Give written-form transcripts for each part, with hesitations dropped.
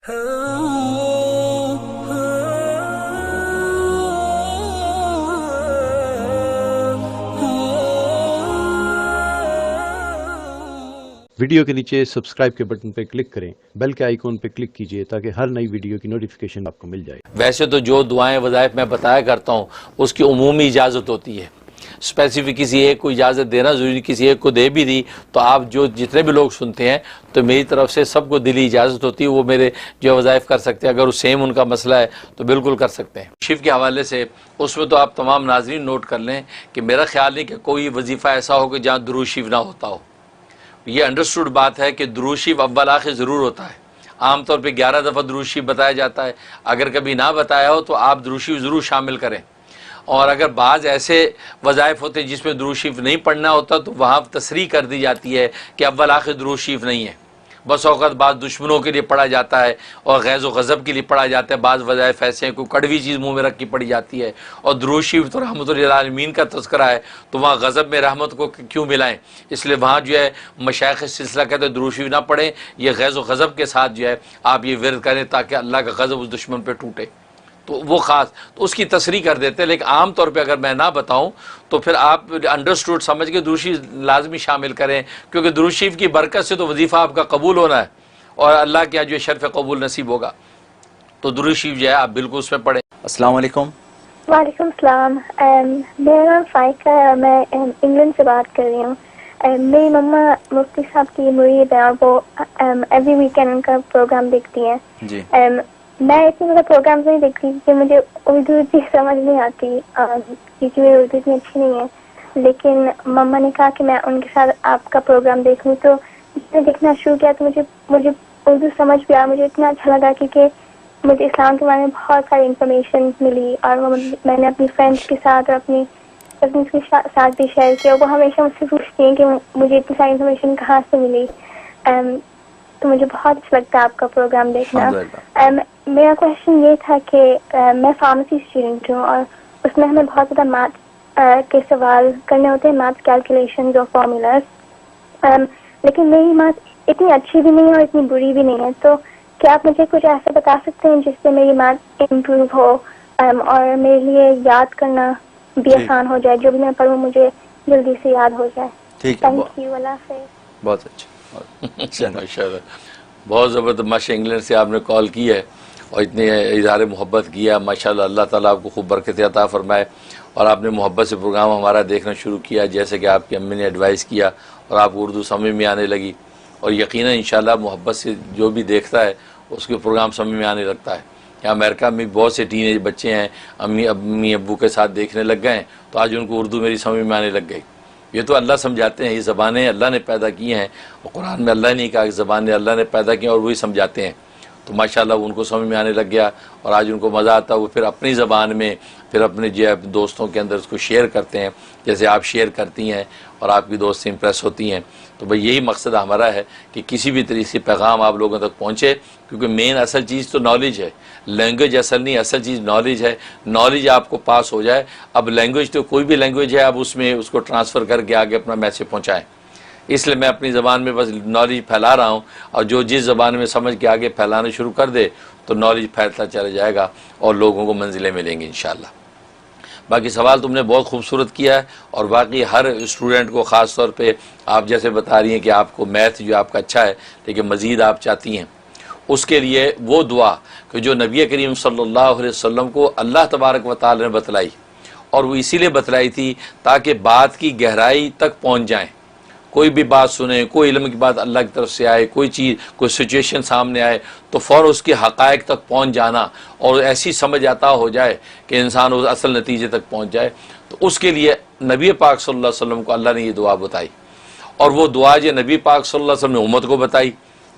Video کے نیچے subscribe کے بٹن پہ کلک کریں، بیل کے آئیکن پہ کلک کیجئے تاکہ ہر نئی ویڈیو کی نوٹیفیکیشن آپ کو مل جائے۔ ویسے تو جو دعائیں وظائف میں بتایا کرتا ہوں اس کی عمومی اجازت ہوتی ہے، اسپیسیفک کسی ایک کو اجازت دینا ضروری، کسی ایک کو دے بھی دی تو آپ جو جتنے بھی لوگ سنتے ہیں تو میری طرف سے سب کو دلی اجازت ہوتی ہے، وہ میرے جو وظائف کر سکتے ہیں، اگر وہ سیم ان کا مسئلہ ہے تو بالکل کر سکتے ہیں۔ شیف کے حوالے سے اس میں تو آپ تمام ناظرین نوٹ کر لیں کہ میرا خیال نہیں کہ کوئی وظیفہ ایسا ہو کہ جہاں درود شریف نہ ہوتا ہو۔ یہ انڈرسٹوڈ بات ہے کہ درود شریف اول آخر ضرور ہوتا ہے، عام طور پہ 11 دفعہ درود شریف بتایا جاتا ہے، اگر کبھی نہ بتایا ہو تو آپ درود شریف ضرور شامل کریں۔ اور اگر بعض ایسے وظائف ہوتے ہیں جس میں درود شریف نہیں پڑھنا ہوتا تو وہاں تصریح کر دی جاتی ہے کہ اول آخر درود شریف نہیں ہے۔ بس اوقات بعض دشمنوں کے لیے پڑھا جاتا ہے اور غیظ و غضب کے لیے پڑھا جاتا ہے، بعض وظائف ایسے ہیں کوئی کڑوی چیز منہ میں رکھ کے پڑھی جاتی ہے، اور درود شریف تو رحمت للعالمین کا تذکرہ ہے تو وہاں غضب میں رحمت کو کیوں ملائیں؟ اس لیے وہاں جو ہے مشائخ سلسلہ کہتے ہیں درود شریف نہ پڑھیں، یہ غیظ و غضب کے ساتھ جو ہے آپ یہ ورد کریں تاکہ اللہ کا غضب اس دشمن پہ ٹوٹے، تو وہ خاص تو اس کی تصریح کر دیتے ہیں۔ لیکن عام طور پہ اگر میں نہ بتاؤں تو پھر آپ انڈرسٹوڈ سمجھ کے درود شریف لازمی شامل کریں، کیونکہ درود شریف کی برکت سے تو وظیفہ آپ کا قبول ہونا ہے اور اللہ کے جو شرف قبول نصیب ہوگا، تو درود شریف جو ہے آپ بالکل اس میں پڑھیں۔ السلام علیکم۔ وعلیکم السلام، میرا نام فائقہ ہے اور میں انگلینڈ سے بات کر رہی ہوں۔ میری مما مفتی صاحب کی مرید ہے اور وہ ایوری ویکینڈ ان کا پروگرام دیکھتی ہیں۔ جی میں اتنے زیادہ پروگرامز نہیں دیکھتی کیونکہ مجھے اردو اتنی سمجھ نہیں آتی، کیونکہ میری اردو اتنی اچھی نہیں ہے، لیکن مما نے کہا کہ میں ان کے ساتھ آپ کا پروگرام دیکھوں، تو میں دیکھنا شروع کیا تو مجھے اردو سمجھ بھی آیا، مجھے اتنا اچھا لگا کیونکہ مجھے اسلام کے بارے میں بہت ساری انفارمیشن ملی، اور وہ میں نے اپنی فرینڈس کے ساتھ اور اپنی کزنس کے ساتھ بھی شیئر کیا۔ وہ ہمیشہ مجھ سے پوچھتی ہیں کہ مجھے اتنی ساری انفارمیشن کہاں سے ملی، تو مجھے بہت اچھا لگتا ہے آپ کا پروگرام دیکھنا۔ میرا کویشچن یہ تھا کہ میں فارمیسی اسٹوڈنٹ ہوں اور اس میں ہمیں بہت زیادہ میتھ کے سوال کرنے ہوتے ہیں، میتھ کیلکولیشنز اور فارمولاز، لیکن میری میتھ اتنی اچھی بھی نہیں ہے اور اتنی بری بھی نہیں ہے، تو کیا آپ مجھے کچھ ایسا بتا سکتے ہیں جس سے میری میتھ امپروو ہو اور میرے لیے یاد کرنا بھی آسان ہو جائے، جو بھی میں پڑھوں مجھے جلدی سے یاد ہو جائے؟ ٹھیک ہے، تھینک یو، اللہ حافظ۔ بہت اچھا، ماشاءاللہ، بہت زبردست، ماشاء انگلینڈ سے آپ نے کال کی ہے اور اتنے اظہار محبت کیا، ماشاءاللہ اللہ تعالیٰ آپ کو خوب برکت عطا فرمائے، اور آپ نے محبت سے پروگرام ہمارا دیکھنا شروع کیا جیسے کہ آپ کی امی نے ایڈوائز کیا اور آپ کو اردو سمجھ میں آنے لگی، اور یقیناً انشاءاللہ محبت سے جو بھی دیکھتا ہے اس کے پروگرام سمجھ میں آنے لگتا ہے۔ یہاں امریکہ میں بہت سے ٹین ایج بچے ہیں امی ابو کے ساتھ دیکھنے لگ گئے ہیں تو آج ان کو اردو میری سمجھ میں آنے لگ گئی۔ یہ تو اللہ سمجھاتے ہیں، یہ زبانیں اللہ نے پیدا کی ہیں، اور قرآن میں اللہ نے کہا کہ زبانیں اللہ نے پیدا کی ہیں اور وہی سمجھاتے ہیں، تو ماشاءاللہ ان کو سمجھ میں آنے لگ گیا اور آج ان کو مزہ آتا ہے، وہ پھر اپنی زبان میں پھر اپنے جو دوستوں کے اندر اس کو شیئر کرتے ہیں جیسے آپ شیئر کرتی ہیں اور آپ کی دوست سے امپریس ہوتی ہیں۔ تو بھئی یہی مقصد ہمارا ہے کہ کسی بھی طریقے سے پیغام آپ لوگوں تک پہنچے، کیونکہ مین اصل چیز تو نالج ہے، لینگویج اصل نہیں، اصل چیز نالج ہے، نالج آپ کو پاس ہو جائے۔ اب لینگویج تو کوئی بھی لینگویج ہے، آپ اس میں اس کو ٹرانسفر کر کے آگے اپنا میسج پہنچائیں، اس لیے میں اپنی زبان میں بس نالج پھیلا رہا ہوں، اور جو جس زبان میں سمجھ کے آگے پھیلانا شروع کر دے تو نالج پھیلتا چلا جائے گا اور لوگوں کو منزلیں ملیں گی انشاءاللہ۔ باقی سوال تم نے بہت خوبصورت کیا ہے، اور باقی ہر اسٹوڈنٹ کو خاص طور پہ آپ جیسے بتا رہی ہیں کہ آپ کو میتھ جو آپ کا اچھا ہے لیکن مزید آپ چاہتی ہیں، اس کے لیے وہ دعا کہ جو نبی کریم صلی اللہ علیہ وسلم کو اللہ تبارک و تعالی نے بتلائی، اور وہ اسی لیے بتلائی تھی تاکہ بات کی گہرائی تک پہنچ جائیں، کوئی بھی بات سنیں، کوئی علم کی بات اللہ کی طرف سے آئے، کوئی چیز کوئی سچویشن سامنے آئے تو فوراً اس کے حقائق تک پہنچ جانا اور ایسی سمجھ عطا ہو جائے کہ انسان اس اصل نتیجے تک پہنچ جائے، تو اس کے لیے نبی پاک صلی اللہ علیہ وسلم کو اللہ نے یہ دعا بتائی، اور وہ دعا جو نبی پاک صلی اللہ علیہ وسلم نے امت کو بتائی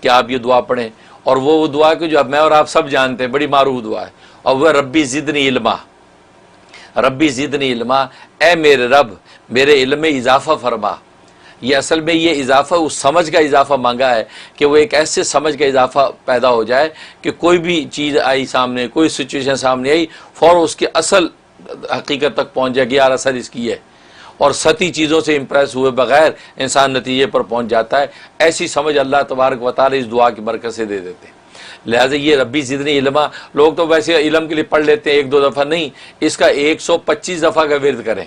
کہ آپ یہ دعا پڑھیں، اور وہ دعا کہ جو اب میں اور آپ سب جانتے ہیں، بڑی معروف دعا ہے، اور وہ ربی زدنی علما، ربی زدنی علما، اے میرے رب میرے علم میں اضافہ فرما۔ یہ اصل میں یہ اضافہ اس سمجھ کا اضافہ مانگا ہے کہ وہ ایک ایسے سمجھ کا اضافہ پیدا ہو جائے کہ کوئی بھی چیز آئی سامنے، کوئی سچویشن سامنے آئی، فوراً اس کے اصل حقیقت تک پہنچ جائے کہ یار اثر اس کی ہے، اور سطحی چیزوں سے امپریس ہوئے بغیر انسان نتیجے پر پہنچ جاتا ہے۔ ایسی سمجھ اللہ تبارک و تعالی اس دعا کی برکت سے دے دیتے ہیں۔ لہٰذا یہ ربی زدنی علما، لوگ تو ویسے علم کے لیے پڑھ لیتے ہیں 1-2 دفعہ، نہیں، اس کا 125 دفعہ کا ورد کریں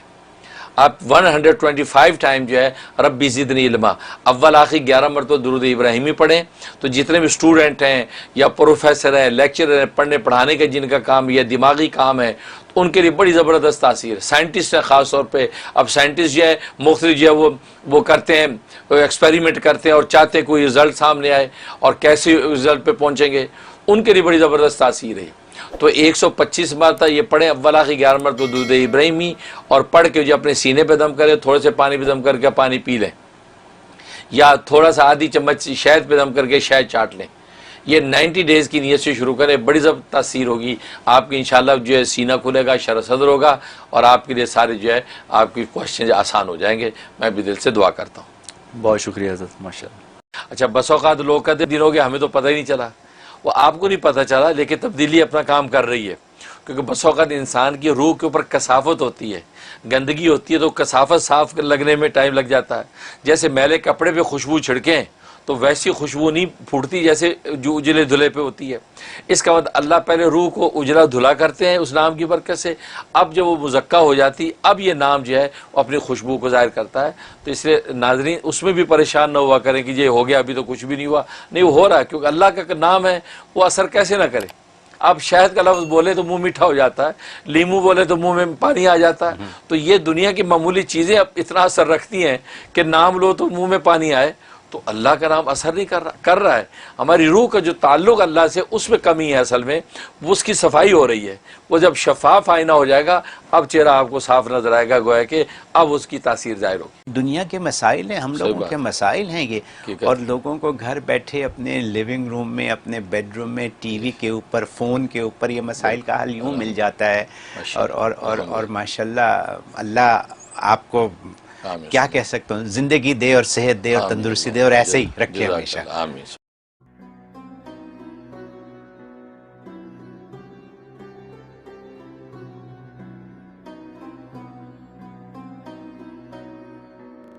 آپ، 125 ٹائم جو ہے ربی زدنی علما، اول آخر 11 مرتبہ درود ابراہیمی پڑھیں. تو جتنے بھی اسٹوڈنٹ ہیں یا پروفیسر ہیں، لیکچرر ہیں، پڑھنے پڑھانے کا جن کا کام یا دماغی کام ہے، تو ان کے لیے بڑی زبردست تاثیر ہے. سائنٹسٹ ہیں خاص طور پہ، اب سائنٹسٹ جو ہے مختلف جو ہے وہ کرتے ہیں، ایکسپیریمنٹ کرتے ہیں اور چاہتے ہیں کوئی رزلٹ سامنے آئے اور کیسے رزلٹ پہ پہنچیں گے، ان کے لیے بڑی زبردست تاثیر ہے. تو 125 مرتبہ یہ پڑھیں، اول آخر 11 مرتبہ درود ابراہیمی، اور پڑھ کے جو اپنے سینے پہ دم کریں، تھوڑے سے پانی پہ دم کر کے پانی پی لیں، یا تھوڑا سا آدھی چمچ شہد پہ دم کر کے شہد چاٹ لیں. یہ 90 ڈیز کی نیت سے شروع کریں، بڑی زبردست تاثیر ہوگی آپ کی. انشاءاللہ جو ہے سینہ کھلے گا، شرح صدر ہوگا، اور آپ کے لیے سارے جو ہے آپ کی کوشچن آسان ہو جائیں گے. میں بھی دل سے دعا کرتا ہوں. بہت شکریہ حضرت، ماشاءاللہ. اچھا، بس اوقات لوگ کہتے دن ہو گیا ہمیں تو پتہ ہی نہیں چلا. وہ آپ کو نہیں پتہ چلا، لیکن تبدیلی اپنا کام کر رہی ہے. کیونکہ بس اوقات انسان کی روح کے اوپر کثافت ہوتی ہے، گندگی ہوتی ہے، تو کثافت صاف لگنے میں ٹائم لگ جاتا ہے. جیسے میلے کپڑے پہ خوشبو چھڑکیں تو ویسی خوشبو نہیں پھوٹتی جیسے جو اجلے دھلے پہ ہوتی ہے. اس کا مطلب اللہ پہلے روح کو اجلا دھلا کرتے ہیں اس نام کی برکت سے، اب جب وہ مزکہ ہو جاتی اب یہ نام جو ہے وہ اپنی خوشبو کو ظاہر کرتا ہے. تو اس لیے ناظرین اس میں بھی پریشان نہ ہوا کریں کہ یہ ہو گیا ابھی تو کچھ بھی نہیں ہوا. نہیں، وہ ہو رہا ہے، کیونکہ اللہ کا نام ہے، وہ اثر کیسے نہ کرے. اب شہد کا لفظ بولے تو منہ میٹھا ہو جاتا ہے، لیمو بولے تو منہ میں پانی آ جاتا ہے. تو یہ دنیا کی معمولی چیزیں اب اتنا اثر رکھتی ہیں کہ نام لو تو منہ میں پانی آئے. تو اللہ کا نام اثر نہیں کر رہا ہے. ہماری روح کا جو تعلق اللہ سے اس میں کمی ہے، اصل میں وہ اس کی صفائی ہو رہی ہے. وہ جب شفاف آئینہ ہو جائے گا اب چہرہ آپ کو صاف نظر آئے گا، گویا کہ اب اس کی تاثیر ظاہر ہوگی. دنیا کے مسائل ہیں، ہم لوگوں کے مسائل ہیں یہ، اور لوگوں کو گھر بیٹھے اپنے لیونگ روم میں، اپنے بیڈ روم میں، ٹی وی کے اوپر، فون کے اوپر یہ مسائل کا حل یوں مل جاتا ہے. اور ماشاءاللہ اللہ آپ کو کیا کہہ سکتا ہوں، زندگی دے اور صحت دے اور تندرستی دے اور ایسے ہی رکھے ہمیشہ. آمین.